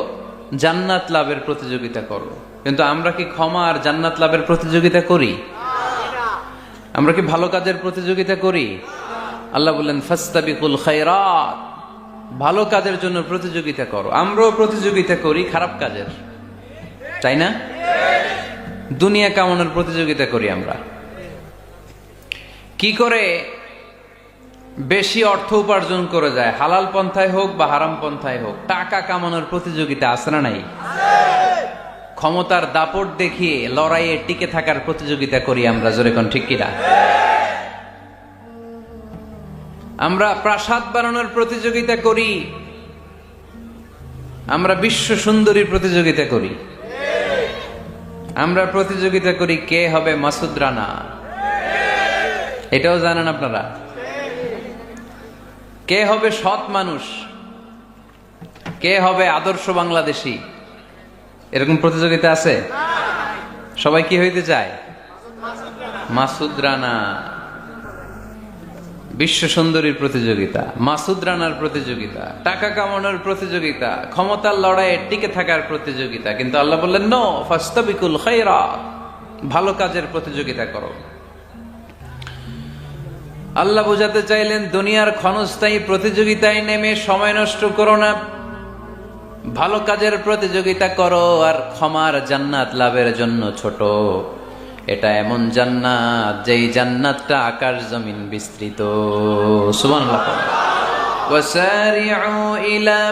জান্নাত লাভের প্রতিযোগিতা করো। কিন্তু আমরা কি ক্ষমা আর জান্নাত লাভের প্রতিযোগিতা করি? আমরা কি ভালো কাজের প্রতিযোগিতা করি? আল্লাহ বললেন ফাস্তাবিকুল খায়রাত, ভালো কাজের জন্য প্রতিযোগিতা করো। আমরাও প্রতিযোগিতা করি খারাপ কাজের, তাই না? দুনিয়া কামানোর প্রতিযোগিতা করি আমরা। কি করে বেশি অর্থ উপার্জন করে যায়, হালাল পন্থায় হোক বা হারাম পন্থায় হোক, টাকা কামানোর প্রতিযোগিতা আছে না নাই? ক্ষমতার দাপট দেখিয়ে লড়াইয়ে টিকে থাকার প্রতিযোগিতা করি আমরা, জোরে কোন ঠিক কিনা? আমরা প্রাসাদ বানানোর প্রতিযোগিতা করি, আমরা বিশ্ব সুন্দরীর প্রতিযোগিতা করি, আমরা প্রতিযোগিতা করি কে হবে মাসুদ রানা। এটাও জানেন আপনারা? কে হবে সৎ মানুষ, কে হবে আদর্শ বাংলাদেশী, এরকম প্রতিযোগিতা আছে। সবাই কি হইতে চায়? মাসুদ রানা। বিশ্ব সুন্দরীর প্রতিযোগিতা, মাসুদ রানার প্রতিযোগিতা, টাকা কামানোর প্রতিযোগিতা, ক্ষমতার লড়াইয়ে টিকে থাকার প্রতিযোগিতা। কিন্তু আল্লাহ বললেন নো, ফাস্তাবিকুল খায়রাত, ভালো কাজের প্রতিযোগিতা করো। আল্লাহ বোঝাতে চাইলেন দুনিয়ার ক্ষণস্থায়ী প্রতিযোগিতায় নেমে সময় নষ্ট করো না, ভালো কাজের প্রতিযোগিতা করো। আর ক্ষমার জান্নাত লাভের জন্য ছোট। এটা এমন জান্নাত যেই জান্নাতটা আকাশ জমিন বিস্তৃত। সুবহানাল্লাহ। ওয়াসারিউ ইলা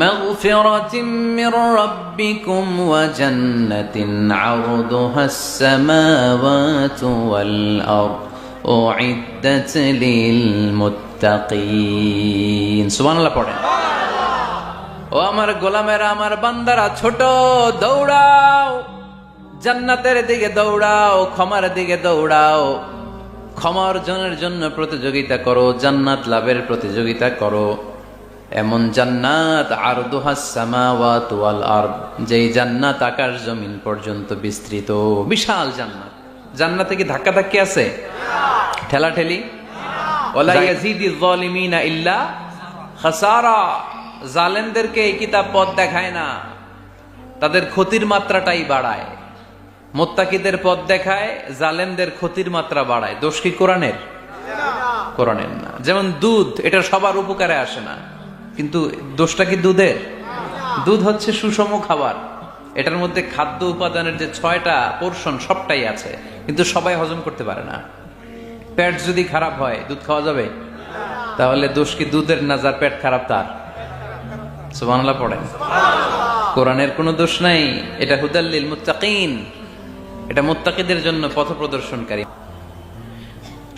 মাগফিরাতিন মির রাব্বিকুম ওয়া জান্নাতিন আরদুহাস সামাওয়াতু ওয়াল আরদ উইদ্দাত লিল মুত্তাকিন। সুবহানাল্লাহ পড়েন। ও আমার গোলামেরা, আমার বান্দারা, ছোট দৌড়াও, জান্নাতের দিকে দৌড়াও, ক্ষমার দিকে দৌড়াও। ক্ষমা অর্জনের জন্য প্রতিযোগিতা করো, জান্নাত লাভের প্রতিযোগিতা করো। এমন জান্নাত আরদুহাস সামাওয়াতু ওয়াল আরদ, যেই জান্নাত আকাশ জমিন পর্যন্ত বিস্তৃত, বিশাল জান্নাত। জান্নাতে কি ধাক্কা ধাক্কি আছে? ঠেলা ঠেলি? ওয়ালা ইয়াজিদিজ যালিমিনা ইল্লা খাসারা। জালেমদেরকে এই কিতাব পথ দেখায় না, তাদের ক্ষতির মাত্রাটাই বাড়ায়। মুত্তাকিদের পথ দেখায়, জালেমদের ক্ষতির মাত্রা বাড়ায়। দোষ কি কোরআনের? কোরআনের না। যেমন দুধ, এটা সবার উপকারে আসে না, কিন্তু দোষটা কি দুধের? দুধ হচ্ছে সুষম খাবার, এটার মধ্যে খাদ্য উপাদানের যে 6টা পোরশন সবটাই আছে, কিন্তু সবাই হজম করতে পারে না। পেট যদি খারাপ হয় দুধ খাওয়া যাবে? তাহলে দোষ কি দুধের না যার পেট খারাপ তার? সুবহানাল্লাহ পড়েন। কোরআনের কোনো দোষ নাই, এটা হুদাল লিল মুত্তাকিন, এটা মুত্তাকিদের জন্য পথ প্রদর্শনকারী।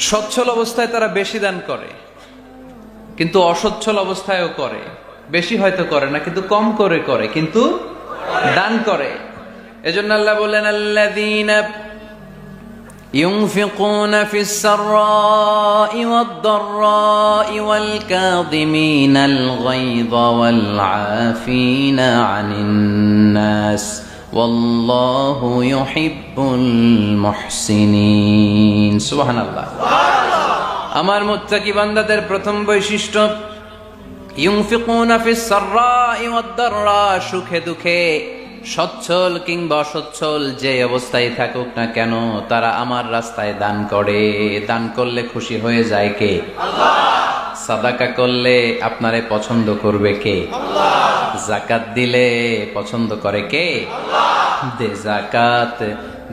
সচ্ছল অবস্থায় তারা বেশি দান করে, কিন্তু অসচ্ছল অবস্থায়ও করে। বেশি হয়তো করে না, কিন্তু কম করে করে, কিন্তু দান করে। এজন্য আল্লাহ বললেন আল্লাযীনা ينفقون في السراء والضراء والكاظمين الغيظ والعافين عن الناس والله يحب المحسنين। সুবহান আল্লাহ। আমার মুত্তাকি বান্দাদের প্রথম বৈশিষ্ট্য ইউনফিকুনা ফিস সাররাই ওয়াদ দাররা, সুখে দুঃখে, সচ্ছল কিংবা অসচ্ছল যে অবস্থায় থাকুক না কেন, তারা আমার রাস্তায় দান করে। দান করলে খুশি হয়ে যায় কে? আল্লাহ। সাদাকা করলে আপনারে পছন্দ করবে কে? আল্লাহ। যাকাত দিলে পছন্দ করে কে? আল্লাহ। দে যাকাত,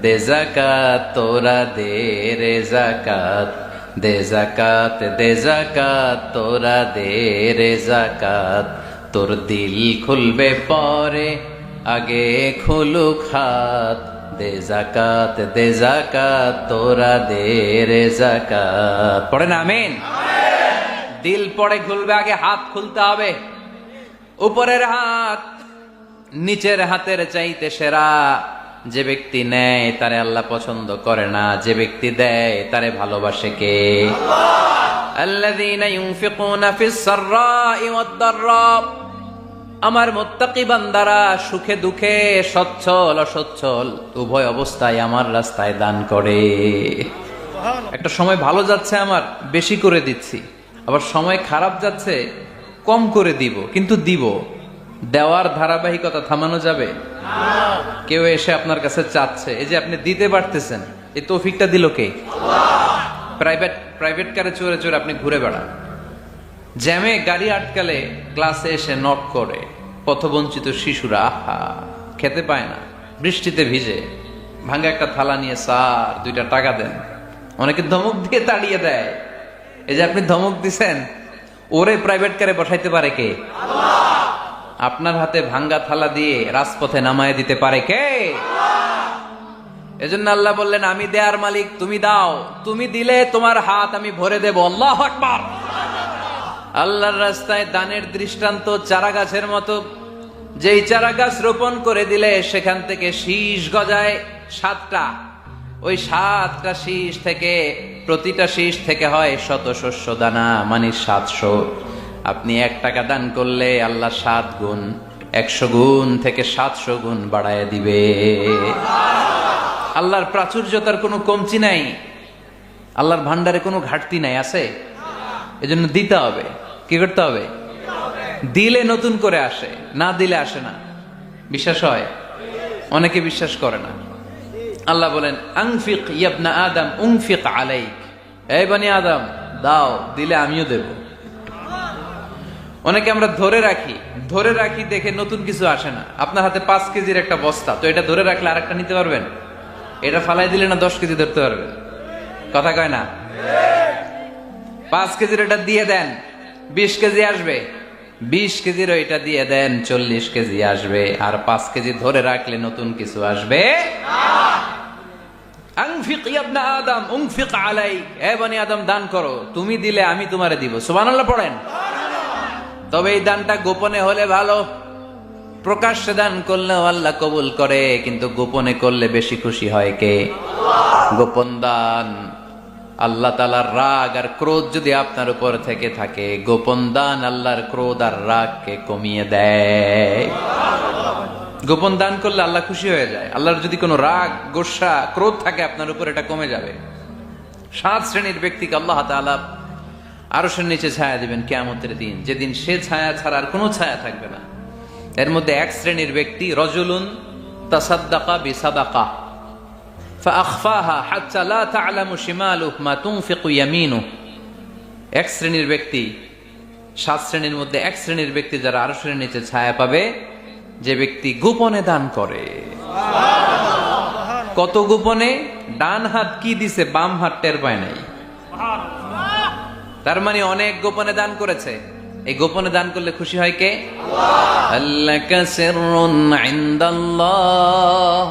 দে যাকাত, তোরা দে রে যাকাত, দে যাকাত, দে যাকাত, তোরা দে রে যাকাত। তোর দিল খুলবে পরে, আগে খুলুক হাত, দে যাকাত, দে যাকাত, তোরা দে রে যাকাত। পড়েন আমিন। দিল পরে খুলবে, আগে হাত খুলতে হবে। উপরের হাত নিচের হাতের চাইতে সেরা। যে ব্যক্তি নেয় তারে আল্লাহ পছন্দ করে না, যে ব্যক্তি দেয় তারে ভালোবাসে কে? আল্লাযীনা ইউনফিকুনা ফিস সাররাই ওয়াদ দাররা। আমার মুত্তাকি বান্দারা সুখে দুঃখে, সচ্ছল অসচ্ছল উভয় অবস্থায় আমার রাস্তায় দান করে। একটা সময় ভালো যাচ্ছে আমার, বেশি করে দিচ্ছি, আবার সময় খারাপ যাচ্ছে, কম করে দিব, কিন্তু দিব। দেওয়ার ধারাবাহিকতা থামানো যাবে? কেউ এসে আপনার কাছে চাচ্ছে, এই যে আপনি দিতে পারতেছেন, এই তৌফিকটা দিল কে? প্রাইভেট কারে চড়ে চড়ে আপনি ঘুরে বেড়ান, জ্যামে গাড়ি আটকালে ক্লাসে এসে নক করে, পথবঞ্চিত শিশুরা আহা খেতে পায় না, বৃষ্টিতে ভিজে, ভাঙ্গা একটা থালা নিয়ে স্যার 2টা টাকা দেন। অনেকে ধমক দিয়ে তাড়িয়ে দেয়। এই যে আপনি ধমক দিছেন, ওরে প্রাইভেট কারে বসাইতে পারে কে? আপনার হাতে ভাঙ্গা থালা দিয়ে রাজপথে নামায় দিতে পারে কে? এজন্য আল্লাহ বললেন, আমি দেয়ার মালিক, তুমি দাও। তুমি দিলে তোমার হাত আমি ভরে দেব। আল্লাহু আকবার। আল্লাহর রাস্তায় দানের দৃষ্টান্ত চারা গাছের মতো। যেই চারা গাছ রোপণ করে দিলে সেখান থেকে শীষ গজায় 7টা। ওই 7টা শীষ থেকে, প্রতিটা শীষ থেকে হয় শত শস্য দানা, মানে 700। আপনি 1 টাকা দান করলে আল্লাহ 7 গুণ, 100 গুণ থেকে 700 গুণ বাড়ায় দিবে। আল্লাহর প্রাচুর্যতার কোনো কমতি নাই, আল্লাহর ভান্ডারে কোনো ঘাটতি নাই, আছে? এজন্য দিতে হবে। কি করতে হবে? দিলে নতুন করে আসে, না দিলে আসে না। বিশ্বাস হয়? অনেকে বিশ্বাস করে না। আল্লাহ বলেন, আনফিক ইয়া আদম উনফিক আলাইক। এই বনি আদম, দাও, দিলে আমিও দেব। অনেকে আমরা ধরে রাখি দেখে নতুন কিছু আসে না। আপনার হাতে 5 কেজির একটা বস্তা, তো এটা ধরে রাখলে আরেকটা নিতে পারবেন? এটা ফালাই দিলে না 10 কেজি ধরতে পারবেন? কথা কয় না? 5 কেজির এটা দিয়ে দেন, 20 কেজি আসবে। 20 কেজির এটা দিয়ে দেন, 40 কেজি আসবে। আর 5 কেজি ধরে রাখলে নতুন কিছু আসবে। আনফিক ইয়া ইবনা আদম উনফিক আলাইক। হে বনি আদম, দান করো, তুমি দিলে আমি তোমারে দিব। সুবহানাল্লাহ পড়েন। তবে এই দানটা গোপনে হলে ভালো। প্রকাশ্যে দান করলেও আল্লাহ কবুল করে, কিন্তু গোপনে করলে বেশি খুশি হয় কে? গোপন দান। আল্লাহ তাআলার রাগ আর ক্রোধ যদি আপনার উপর থেকে থাকে, গোপন দান আল্লাহর ক্রোধ আর রাগকে কমিয়ে দেয়। গোপন দান করলে আল্লাহ খুশি হয়ে যায়। আল্লাহর যদি কোনো রাগ, গোসা, ক্রোধ থাকে আপনার উপর, এটা কমে যাবে। 7 শ্রেণীর ব্যক্তিকে আল্লাহ তাআলা আরশের নিচে ছায়া দিবেন কিয়ামতের দিন, যেদিন সে ছায়া ছাড়া আর কোনো ছায়া থাকবে না। এর মধ্যে 1 শ্রেণীর ব্যক্তি, রজুলুন তাসাদ্দাকা বিসাদাকা ফাআখফাহা হাত্তা লা তা'লামু শিমালুহু মা তুনফিকু ইয়ামিনুহু। 1 শ্রেণীর ব্যক্তি, 7 শ্রেণীর মধ্যে 1 শ্রেণীর ব্যক্তি যারা আরশের নিচে ছায়া পাবে, যে ব্যক্তি গোপনে দান করে। কত গোপনে? ডান হাত কি দিছে, বাম হাত টের পায় নাই। তার মানে অনেক গোপনে দান করেছে। এই গোপনে দান করলে খুশি হয় কে? আল্লাকা সিররুন ইনদাল্লাহ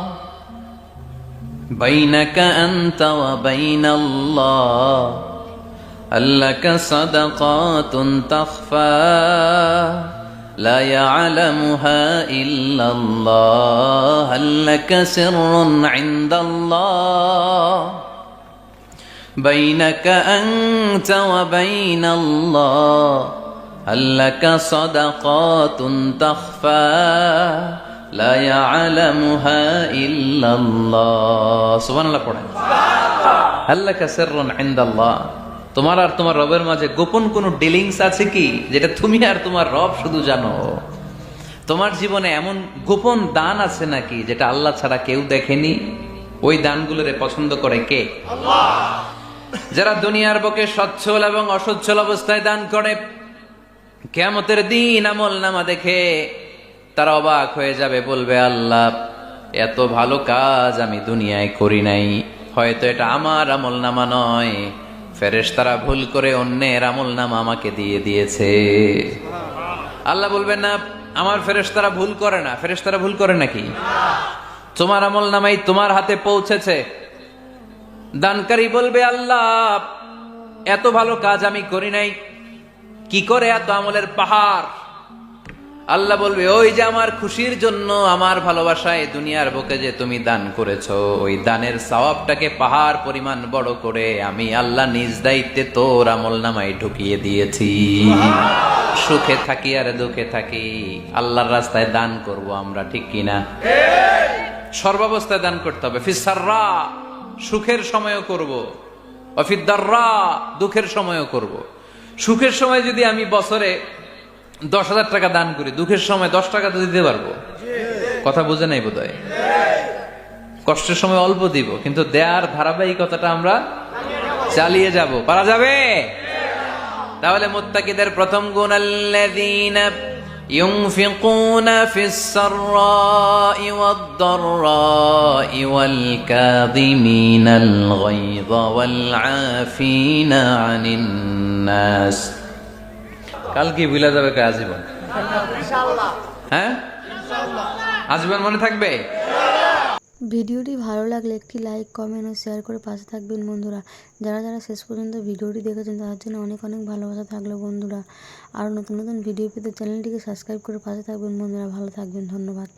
বাইনাকা আনতা ওয়া বাইনাল্লাহ। আল্লাকা সাদাকাতুন তাখফা লা ইয়ালামুহা ইল্লাল্লাহ। আল্লাকা সিররুন ইনদাল্লাহ বাইনাকা আনতা ওয়া বাইনাল্লাহ। আল্লাকা সাদাকাতুন তাখফা লা ইয়ালামুহা ইল্লাল্লাহ। সুবহানাল্লাহ পড়েন। আল্লাকা সিররুন ইনদাল্লাহ। তোমার আর তোমার রবের মাঝে গোপন কোনো ডিলিংস আছে কি, যেটা তুমি আর তোমার রব শুধু জানো? তোমার জীবনে এমন গোপন দান আছে নাকি যেটা আল্লাহ ছাড়া কেউ দেখেনি? ওই দানগুলোরে পছন্দ করে কে? আল্লাহ। যারা দুনিয়ার বুকে সচ্ছল এবং অসচ্ছল অবস্থায় দান করে, কিয়ামতের দিন আমলনামা দেখে তারা অবাক হয়ে যাবে, বলবে, আল্লাহ, এত ভালো কাজ আমি দুনিয়ায় করি নাই, হয়তো এটা আমার আমলনামা নয়, ফেরেশতারা ভুল করে অন্যের আমলনামা আমাকে দিয়ে দিয়েছে। আল্লাহ বলবেন, না, আমার ফেরেশতারা ভুল করে না। ফেরেশতারা ভুল করে নাকি? তোমার আমলনামাই তোমার হাতে পৌঁছেছে। দানকারী বলবে, আল্লাহ, এত ভালো কাজ আমি করি নাই, কি করে এত আমলের পাহাড় আল্লাহ বলবে ওই যে আমার খুশির জন্য, আমার ভালোবাসায় দুনিয়ার বুকে যে তুমি দান করেছো, ওই দানের সওয়াবটাকে পাহাড় পরিমাণ বড় করে আমি আল্লাহ নিজ দায়িত্বে তোর আমলনামায় ঢুকিয়ে দিয়েছি। সুখে থাকি আর দুঃখে থাকি আল্লাহর রাস্তায় দান করব আমরা, ঠিক কিনা? সর্বাবস্থায় দান করতে হবে। ফিসাররা, সুখের সময়ও করব, অফিদ্দাররা, দুঃখের সময়ও করব। সুখের সময় যদি আমি বছরে 10,000 টাকা দান করি, দুঃখের সময় 10 টাকা তো দিতে পারবো। কথা বুঝে নাই বোধহয়? কষ্টের সময় অল্প দিব, কিন্তু দেয়ার ধারাবাহিকতাটা আমরা চালিয়ে যাব। পারা যাবে? তাহলে মুত্তাকিদের প্রথম গুণ, আল্লাযীনা ইউনফিকুনা ফিস সাররাই ওয়াদ দাররাই ওয়াল কাযিমিনাল গায়যা ওয়াল আফিনা আনিন নাস। কাল কি ভুলে যাবে কে আজীবন? হ্যাঁ, আজীবন মনে থাকবে। ভিডিওটি ভালো লাগলে একটি লাইক, কমেন্ট ও শেয়ার করে পাশে থাকবেন বন্ধুরা। যারা যারা শেষ পর্যন্ত ভিডিওটি দেখেছেন তাদের জন্য অনেক অনেক ভালোবাসা থাকলো বন্ধুরা। আর নতুন নতুন ভিডিও পেতে চ্যানেলটিকে সাবস্ক্রাইব করে পাশে থাকবেন বন্ধুরা। ভালো থাকবেন, ধন্যবাদ।